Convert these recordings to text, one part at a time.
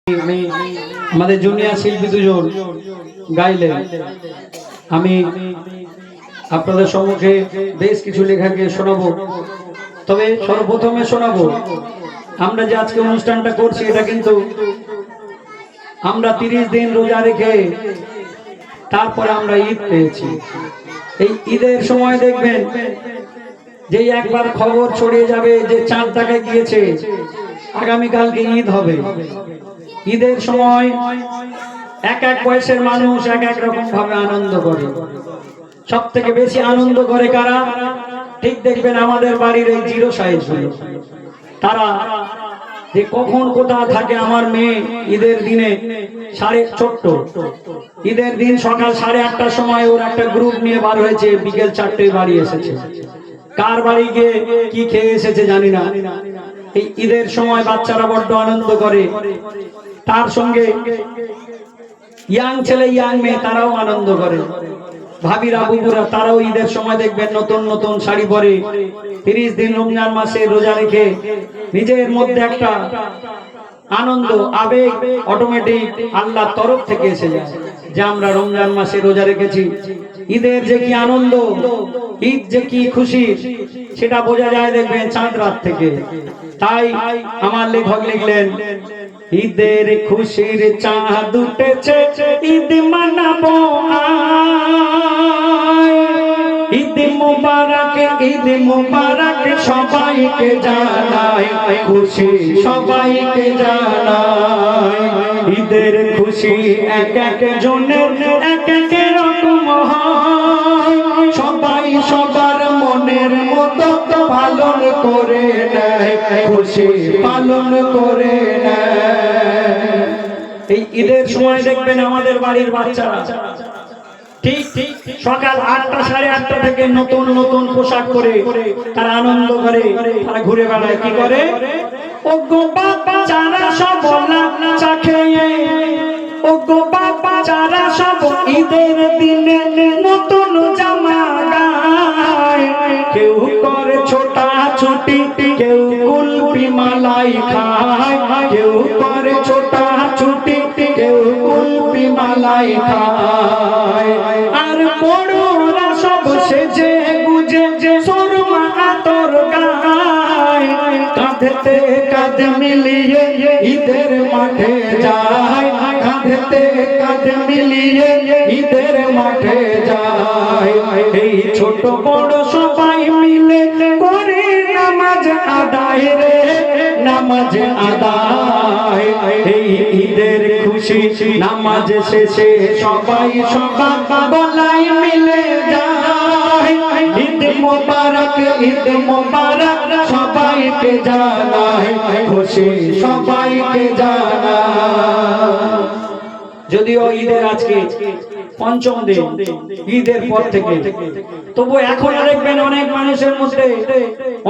আমাদের জুনিয়র শিল্পী দুজন গাইলেন। আমি আপনাদের সম্মুখে বেশ কিছু লেখাকে শোনাবো, তবে সর্বপ্রথমে শোনাবো আমরা যে আজকে অনুষ্ঠানটা করছি, এটা কিন্তু আমরা 30 দিন রোজা রেখে তারপরে আমরা ঈদ পেয়েছি। এই ঈদের সময় দেখবেন যে একবার খবর ছড়িয়ে যাবে যে চাঁদ দেখা গিয়েছে, আগামীকালকে ঈদ হবে। ঈদের সময় এক এক বয়সের মানুষ এক এক রকম ভাবে আনন্দ করে। সব থেকে বেশি আনন্দ করে কারা? ঠিক দেখবেন আমাদের বাড়ির এই জিরো সাইজ গুলো, তারা যে কখন কোথা থাকে। আমার মেয়ে ঈদের দিনে ছোট্ট ঈদের দিন সকাল 8:30টার সময় ওর একটা গ্রুপ নিয়ে বার হয়েছে, বিকেল 4টায় বাড়ি এসেছে। কার বাড়ি গিয়ে কি খেয়ে এসেছে জানি না। এই ঈদের সময় বাচ্চারা বড্ড আনন্দ করে, তার সঙ্গে ইয়াং ছেলে ইয়াং মেয়ে তারাও আনন্দ করে। ভাবিরা বুবুরা তারাও ঈদের সময় দেখবেন নতুন নতুন শাড়ি পরে 30 দিন রমজান মাসে রোজা রেখে নিজের মধ্যে একটা আনন্দ আবেগ অটোমেটিক আল্লাহর তরফ থেকে এসে যায় যে আমরা রমজান মাসে রোজা রেখেছি। ঈদের যে কি আনন্দ, ঈদ যে কি খুশি, সেটা বোঝা যায় দেখবেন চাঁদ রাত থেকে। তাই আমার লেখক লিখলেন, ঈদের খুশির চাঁদ উঠেছে, ঈদ মানাবো ঈদ মুবারক, ঈদ মুবারক সবাইকে জানাই, খুশি সবাইকে জানাই। ঈদের খুশি এক এক জনের এক এক রকম হয়, সবাই সবার মনের মতো পালন করে নেয়, খুশি পালন করে নেয়। এই ঈদের সময় দেখবেন আমাদের বাড়ির বাচ্চারা ঠিক সকাল 8টা 8:30 থেকে নতুন নতুন পোশাক পরে তারা আনন্দ করে, তারা ঘুরে বেড়ায়। কি করে? ও গো বাবা যারা সব চা খেয়ে, ও গো বাবা যারা সব ঈদের দিনে নতুন জামা গায়, কেউ করে ছোটা ছুটি, কেউ কুলফি মালাই খায়, কেউ করে ছোটা ছুটি, কেউ কুলফি মালাই খায়। আর বড়রা সব সেজে গুজে সুরমা আতর গায়, কাঁধেতে কাঁধ মিলিয়ে ঈদের মাঠে যায়, কাঁধেতে কাঁধ মিলিয়ে ঈদের মাঠে যায়। এই ছোট বড় সবাই মিলে করে নামাজ আদায় রে, নামাজ আদায়। এই ঈদের খুশি নামাজ শেষে সবাই সবার গলায় মিলে যায়, ঈদ মোবারক, ঈদ মোবারক সবাইকে জানাই, খুশি সবাইকে জানাই। যদিও ঈদের আজকে পঞ্চম দিন, ঈদের পর থেকে, তবু এখন দেখবেন অনেক মানুষের মধ্যে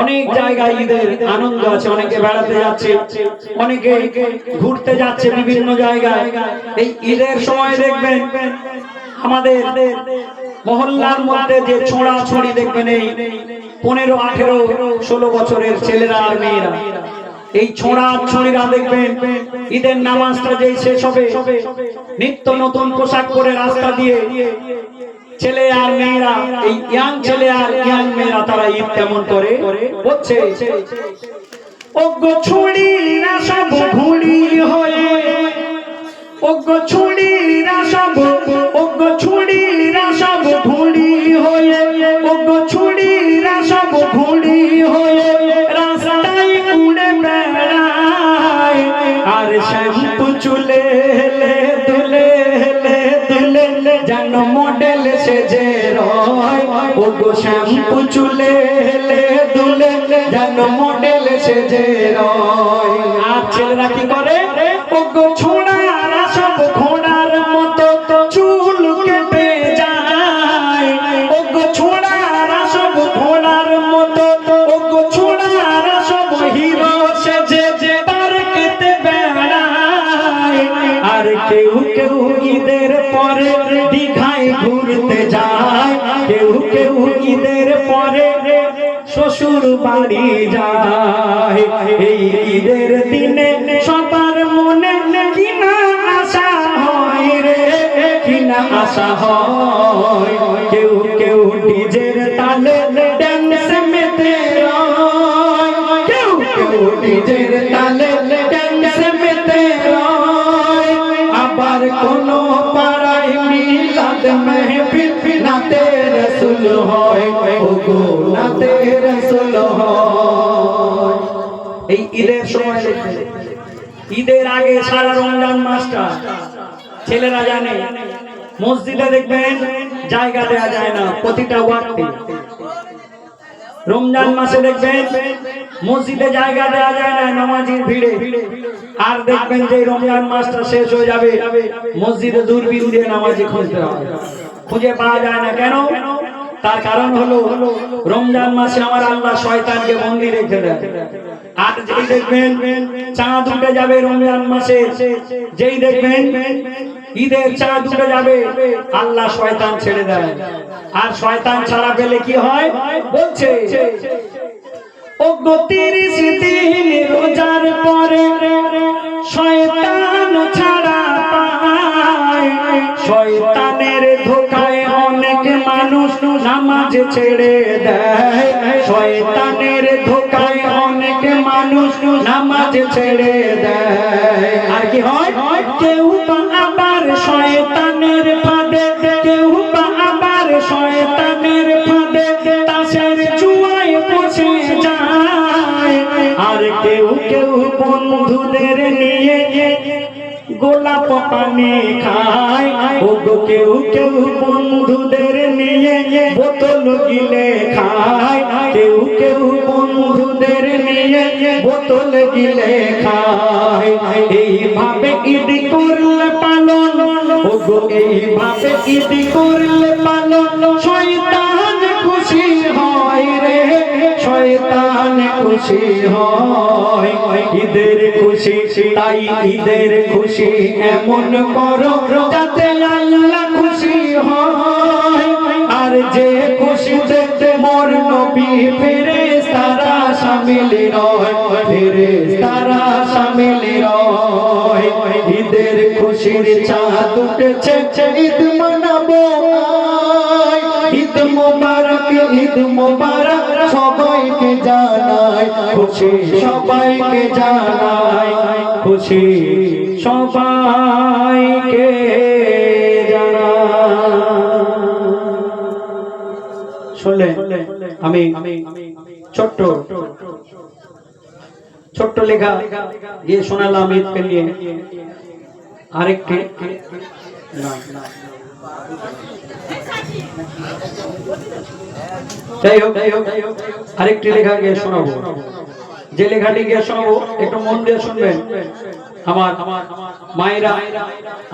অনেক জায়গায় ঈদের আনন্দ আছে। অনেকে বেড়াতে যাচ্ছে, অনেকে ঘুরতে যাচ্ছে বিভিন্ন জায়গায়। এই ঈদের সময় দেখবেন আমাদের মহল্লার মধ্যে যে ছোঁড়াছড়ি দেখবেন, এই 15, 18, 16 বছরের ছেলেরা আর মেয়েরা, এই ছোঁড়াছড়িরা দেখবেন ঈদের নামাজটা যেই শেষ হবে, নিত্য নতুন পোশাক পরে রাস্তা দিয়ে ছেলে আর মেয়েরা, এই ইয়াং ছেলে আর ইয়াং মেয়েরা তারা ঈদ কেমন করে হচ্ছে। ও গো ছুড়িরা সব ঘুড়ি হয়ে, ও গো ছুড়িরা সব, ও গো ছুড়িরা সব ঘুড়ি হয়ে, ও গো ছুড়িরা সব ঘুড়ি হয়ে রাস্তায় উড়ে বেড়ায়। আর শ্যাম্পু চুলে দুলে দুলে যেন মডেল সেজে রয়, ও গো শ্যাম্পু চুলে দুলে যেন মডেল সেজে রয়। আর ছেলেরা কি করে? ও গো ছোড়ারা সব ঘোড়ার মতো চুল কেটে যায়, ও গো ছোড়ারা সব ঘোড়ার মতো, ও গো ছোড়ারা সব হিরো সেজে পার্কেতে বেড়ায়। আর কেউ কেউ ঈদের পরে দীঘায় ঘুরতে যায়, কেউ কেউ ঈদের পরে শ্বশুর বাড়ি যায়। এই ঈদের দিনে সবার মনে কি তামাশা হয়, কেউ কেউ ডিজের তালে ড্যান্স মেতে রয়, কেউ কেউ ডিজের তালে ড্যান্স মেতে রয়, আবার কোন পাড়ায় মিলাদ মেহফিল নাতে রাসূল হয়, ওগো নাতে রাসূল হয়। এই ঈদের সময় ঈদের আগে সারা রমজান মাসটা ছেলেরা জানে মসজিদে দেখবেন জায়গা দেওয়া যায় না প্রতিটা ওয়াক্তে। রমজান মাসে দেখবেন মসজিদে জায়গা দেওয়া যায় না নামাজির ভিড়ে। আর দেখবেন যে রমজান মাসটা শেষ হয়ে যাবে মসজিদে দূরবীন দিয়ে নামাজি খুঁজতে হয়, খুঁজে পাওয়া যায় না। কেন? তার কারণ হলো রমজান মাসে আমার আল্লাহ শয়তানকে বন্দী রেখে দেয়। আর যেই দেখবেন চাঁদ উঠে যাবে রমজান মাসে, যেই দেখবেন ঈদের চাঁদ উঠে যাবে আল্লাহ শয়তান ছেড়ে দেয়। আর শয়তান ছাড়া পেলে কি হয় বলছে, ও গো 30 দিন রোজার পরে শয়তান ছাড়া পায়, শয়তানের ধোঁকায় অনেক মানুষ নামাজ ছেড়ে দেয়, শয়তানের ধোঁকায় অনেক মানুষ নামাজ ছেড়ে দেয়। আর কি হয়? কেউ বা আবার শয়তানের ফাঁদে, কেউ বা আবার শয়তানের ফাঁদে তাসের জুয়ায় পৌঁছে যায়। আর কেউ কেউ বন্ধুদের নিয়ে গোলাপ পানি খায়, ওগো কেউ কেউ বন্ধুদের নিয়ে বোতল গিলে খায়, কেউ কেউ বন্ধুদের নিয়ে বোতল গিলে খায়। এইভাবে ঈদ করলে পালন, ওগো এইভাবে ঈদ করলে পালন, শয়তান খুশি হয় রে, শয়তান খুশি হয়। ঈদের খুশি তাই ঈদের খুশি এমন করো যাতে আল্লাহ খুশি হয়। আর যে খুশিতে মোর নবী ফেরেশতারা শামিল রয়, ফেরেশতারা শামিল রয়। ঈদের খুশির চাঁদ উঠেছে ঈদ মানাবো, ঈদ মোবারক ঈদ মোবারক সবাইকে জানাই, খুশি সবাইকে জানাই, খুশি সবাইকে জানাই। শুনলেন? আমি ছোট্ট ছোট্ট লেখা গিয়ে শোনালাম ঈদকে নিয়ে। আরেকটি যাই হোক আরেকটি লেখা গিয়ে শোনাবো। যে লেখাটি গিয়ে শোনাবো একটু মন দিয়ে শুনবেন। আমার মায়েরা,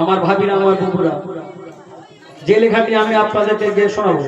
আমার ভাবিরা, আমার বুবুরা, যে লেখাটি আমি আপনাদেরকে গিয়ে শোনাবো